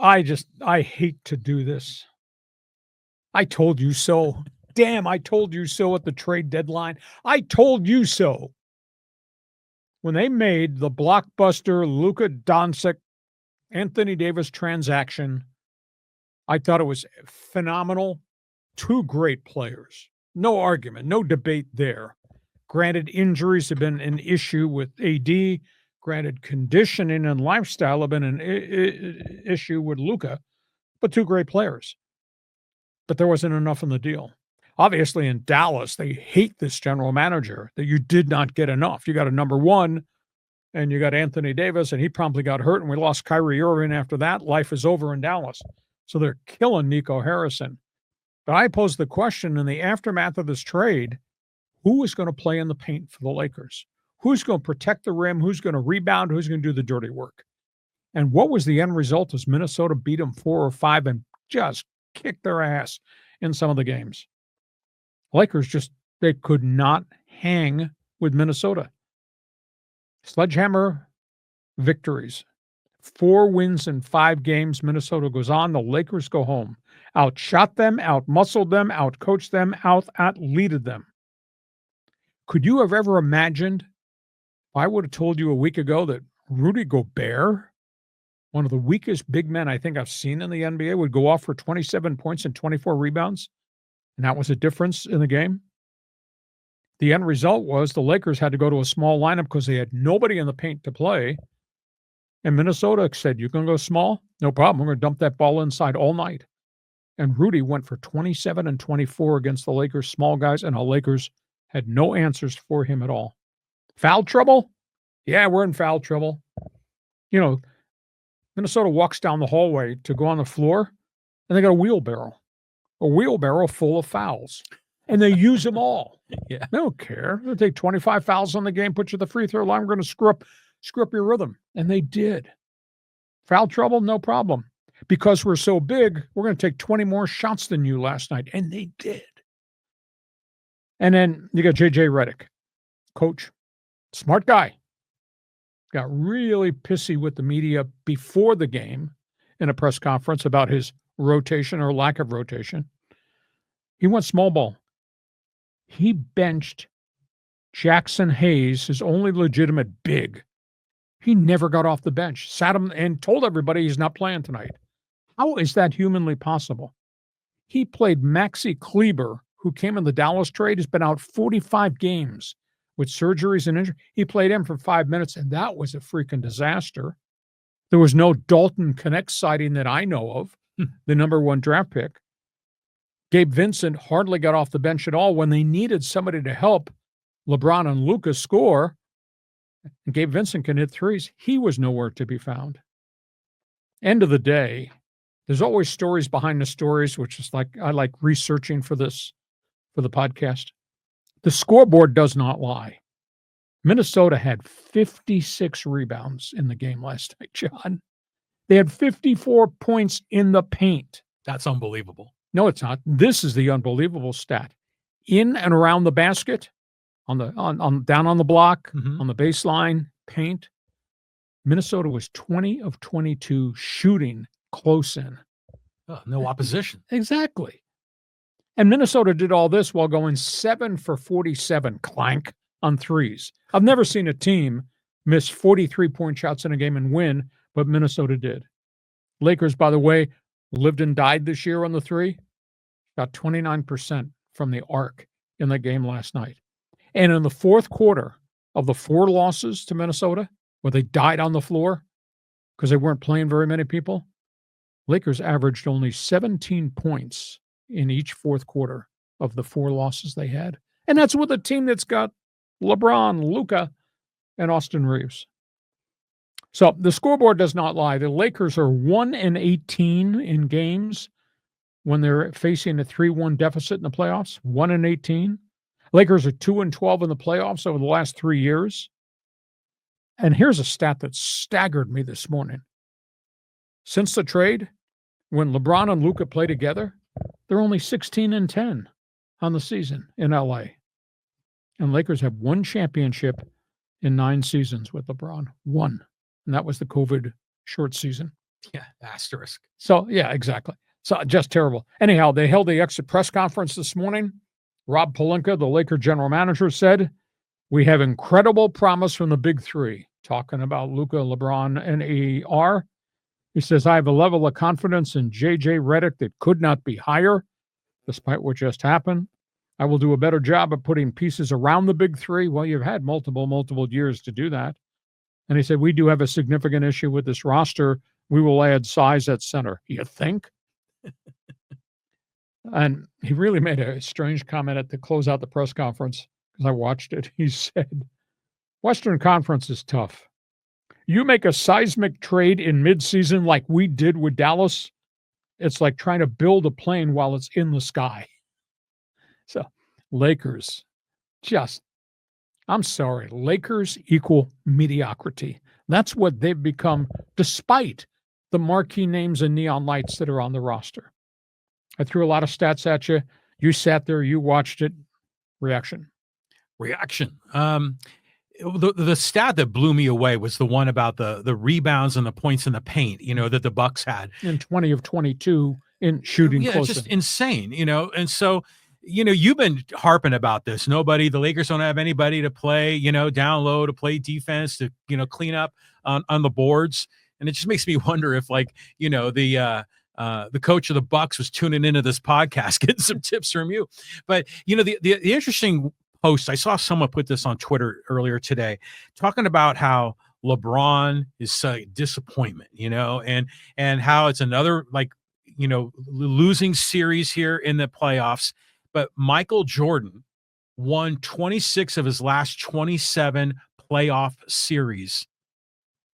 I hate to do this. I told you so. Damn, I told you so at the trade deadline. I told you so. When they made the blockbuster Luka Doncic, Anthony Davis transaction, I thought it was phenomenal. Two great players. No argument, no debate there. Granted, injuries have been an issue with AD. Granted, conditioning and lifestyle have been an issue with Luka, but two great players. But there wasn't enough in the deal. Obviously, in Dallas, they hate this general manager that you did not get enough. You got a number one, and you got Anthony Davis, and he promptly got hurt, and we lost Kyrie Irving after that. Life is over in Dallas. So they're killing Nico Harrison. But I posed the question in the aftermath of this trade, who is going to play in the paint for the Lakers? Who's going to protect the rim? Who's going to rebound? Who's going to do the dirty work? And what was the end result as Minnesota beat them 4-5 and just kicked their ass in some of the games? Lakers they could not hang with Minnesota. Sledgehammer victories. 4 wins in 5 games. Minnesota goes on. The Lakers go home. Outshot them, outmuscled them, outcoached them, out-leaded them. Could you have ever imagined, if I would have told you a week ago that Rudy Gobert, one of the weakest big men I think I've seen in the NBA, would go off for 27 points and 24 rebounds? And that was a difference in the game. The end result was the Lakers had to go to a small lineup because they had nobody in the paint to play. And Minnesota said, "You can go small? No problem. We're going to dump that ball inside all night." And Rudy went for 27 and 24 against the Lakers small guys, and the Lakers had no answers for him at all. Foul trouble? Yeah, we're in foul trouble. Minnesota walks down the hallway to go on the floor, and they got a wheelbarrow full of fouls. And they use them all. Yeah. They don't care. They'll take 25 fouls on the game, put you at the free throw line. We're going to screw up your rhythm. And they did. Foul trouble? No problem. Because we're so big, we're going to take 20 more shots than you last night. And they did. And then you got J.J. Redick, coach, smart guy. Got really pissy with the media before the game in a press conference about his rotation or lack of rotation. He went small ball. He benched Jackson Hayes, his only legitimate big. He never got off the bench, sat him and told everybody he's not playing tonight. How is that humanly possible? He played Maxi Kleber, who came in the Dallas trade, has been out 45 games with surgeries and injury. He played him for 5 minutes, and that was a freaking disaster. There was no Dalton Connect sighting that I know of, the number 1 draft pick. Gabe Vincent hardly got off the bench at all when they needed somebody to help LeBron and Luka score. And Gabe Vincent can hit threes. He was nowhere to be found. End of the day, there's always stories behind the stories, which is like I like researching for the podcast. The scoreboard does not lie. Minnesota had 56 rebounds in the game last night, John. They had 54 points in the paint. That's unbelievable. No, it's not. This is the unbelievable stat. In and around the basket, on down on the block, on the baseline, paint, Minnesota was 20 of 22 shooting close in. Oh, no opposition. Exactly. And Minnesota did all this while going 7 for 47, clank, on threes. I've never seen a team miss 43-point shots in a game and win, but Minnesota did. Lakers, by the way, lived and died this year on the three. Got 29% from the arc in the game last night. And in the fourth quarter of the 4 losses to Minnesota, where they died on the floor because they weren't playing very many people, Lakers averaged only 17 points in each fourth quarter of the 4 losses they had. And that's with a team that's got LeBron, Luka, and Austin Reeves. So the scoreboard does not lie. The Lakers are 1-18 in games when they're facing a 3-1 deficit in the playoffs. 1-18. Lakers are 2-12 in the playoffs over the last 3 years. And here's a stat that staggered me this morning. Since the trade, when LeBron and Luka play together, they're only 16-10 on the season in LA. And Lakers have 1 championship in 9 seasons with LeBron. 1. And that was the COVID short season. Yeah, asterisk. So, yeah, exactly. So just terrible. Anyhow, they held the exit press conference this morning. Rob Pelinka, the Laker general manager, said, "We have incredible promise from the big three," talking about Luka, LeBron, and AR. He says, "I have a level of confidence in JJ Redick that could not be higher, despite what just happened. I will do a better job of putting pieces around the big three." Well, you've had multiple years to do that. And he said, "We do have a significant issue with this roster. We will add size at center." You think? And he really made a strange comment at the close out the press conference because I watched it. He said, "Western Conference is tough. You make a seismic trade in midseason like we did with Dallas, it's like trying to build a plane while it's in the sky." So, Lakers, just, I'm sorry, Lakers equal mediocrity. That's what they've become, despite the marquee names and neon lights that are on the roster. I threw a lot of stats at you. You sat there, you watched it. Reaction. The stat that blew me away was the one about the rebounds and the points in the paint, that the Bucks had. In 20 of 22 in shooting Yeah, close. it's just insane, and so, you've been harping about this. The Lakers don't have anybody to play, down low, to play defense, to, clean up on the boards. And it just makes me wonder if, like, the coach of the Bucks was tuning into this podcast, getting some tips from you. But, the interesting post, I saw someone put this on Twitter earlier today, talking about how LeBron is such a disappointment, and how it's another, like, losing series here in the playoffs. But Michael Jordan won 26 of his last 27 playoff series.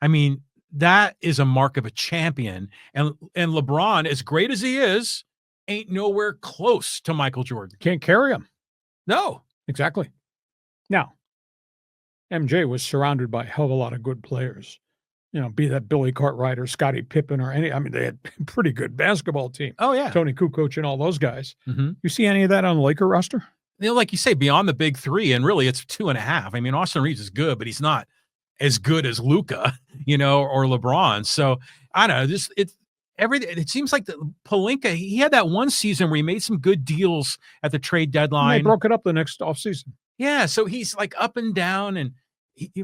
I mean, that is a mark of a champion. And LeBron, as great as he is, ain't nowhere close to Michael Jordan. Can't carry him. No. Exactly. Now, MJ was surrounded by a hell of a lot of good players. Be that Billy Cartwright or Scottie Pippen or they had a pretty good basketball team. Oh, yeah. Tony Kukoc and all those guys. Mm-hmm. You see any of that on the Laker roster? Like you say, beyond the big three, and really it's 2.5. I mean, Austin Reeves is good, but he's not as good as Luka, or LeBron. So I don't know. It seems like the Pelinka, he had that one season where he made some good deals at the trade deadline. And they broke it up the next offseason. Yeah, so he's like up and down. And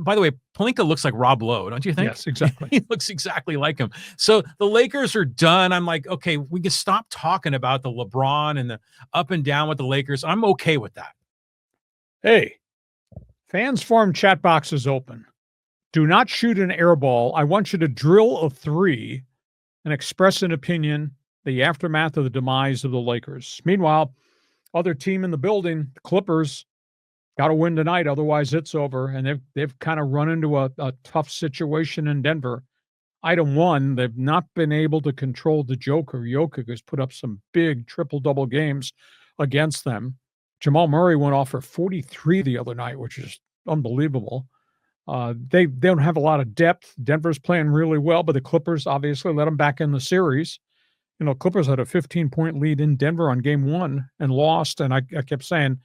by the way, Pelinka looks like Rob Lowe, don't you think? Yes, exactly. He looks exactly like him. So the Lakers are done. I'm like, okay, we can stop talking about the LeBron and the up and down with the Lakers. I'm okay with that. Hey, fans forum chat box is open. Do not shoot an air ball. I want you to drill a 3 and express an opinion, the aftermath of the demise of the Lakers. Meanwhile, other team in the building, the Clippers, got to win tonight, otherwise it's over. And they've kind of run into a tough situation in Denver. Item 1, they've not been able to control the Joker. Jokic has put up some big triple-double games against them. Jamal Murray went off for 43 the other night, which is unbelievable. They don't have a lot of depth. Denver's playing really well, but the Clippers obviously let them back in the series. Clippers had a 15-point lead in Denver on game 1 and lost. And I kept saying,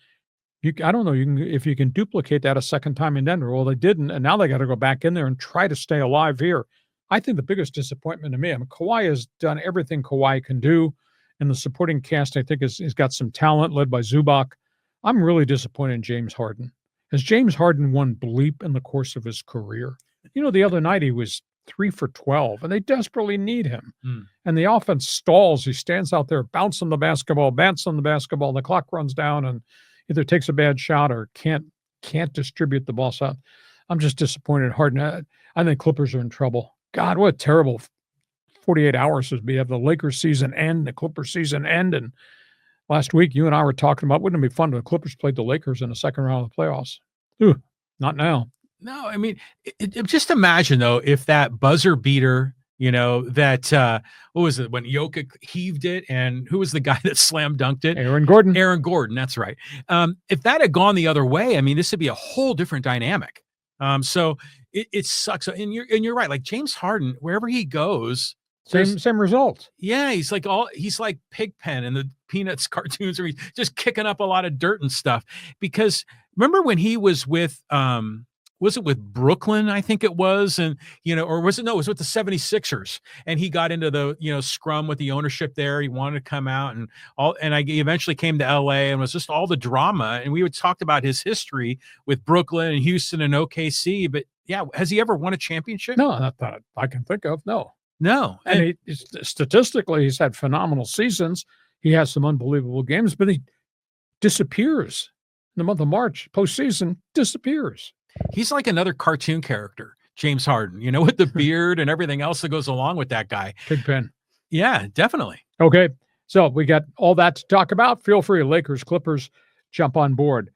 I don't know if you can duplicate that a second time in Denver. Well, they didn't, and now they got to go back in there and try to stay alive here. I think the biggest disappointment to me, Kawhi has done everything Kawhi can do, and the supporting cast, I think, has got some talent led by Zubac. I'm really disappointed in James Harden. Has James Harden won bleep in the course of his career? The other night he was 3 for 12, and they desperately need him. And the offense stalls. He stands out there bouncing the basketball, the clock runs down, and either takes a bad shot or can't distribute the ball. So I'm just disappointed in Harden. I think Clippers are in trouble. God, what a terrible 48 hours has been. Have the Lakers season end, the Clippers season end. And last week, you and I were talking about, wouldn't it be fun if the Clippers played the Lakers in the second round of the playoffs? Ooh, not now. No, I mean, just imagine, though, if that buzzer beater, that, what was it, when Jokic heaved it, and who was the guy that slam dunked it? Aaron Gordon. Aaron Gordon, that's right. If that had gone the other way, I mean, this would be a whole different dynamic. So it sucks. And you're right. Like James Harden, wherever he goes, same result. Yeah, he's like Pigpen in the Peanuts cartoons, where he's just kicking up a lot of dirt and stuff. Because remember when he was with was it with Brooklyn? I think it was. And, or was it, no, it was with the 76ers. And he got into the, scrum with the ownership there. He wanted to come out and he eventually came to LA and was just all the drama. And we would talk about his history with Brooklyn and Houston and OKC. But yeah, has he ever won a championship? No, not that I can think of. No. No. And statistically, he's had phenomenal seasons. He has some unbelievable games, but he disappears in the month of March. Postseason disappears. He's like another cartoon character, James Harden, with the beard and everything else that goes along with that guy. Pigpen. Yeah, definitely. Okay. So we got all that to talk about. Feel free, Lakers, Clippers, jump on board.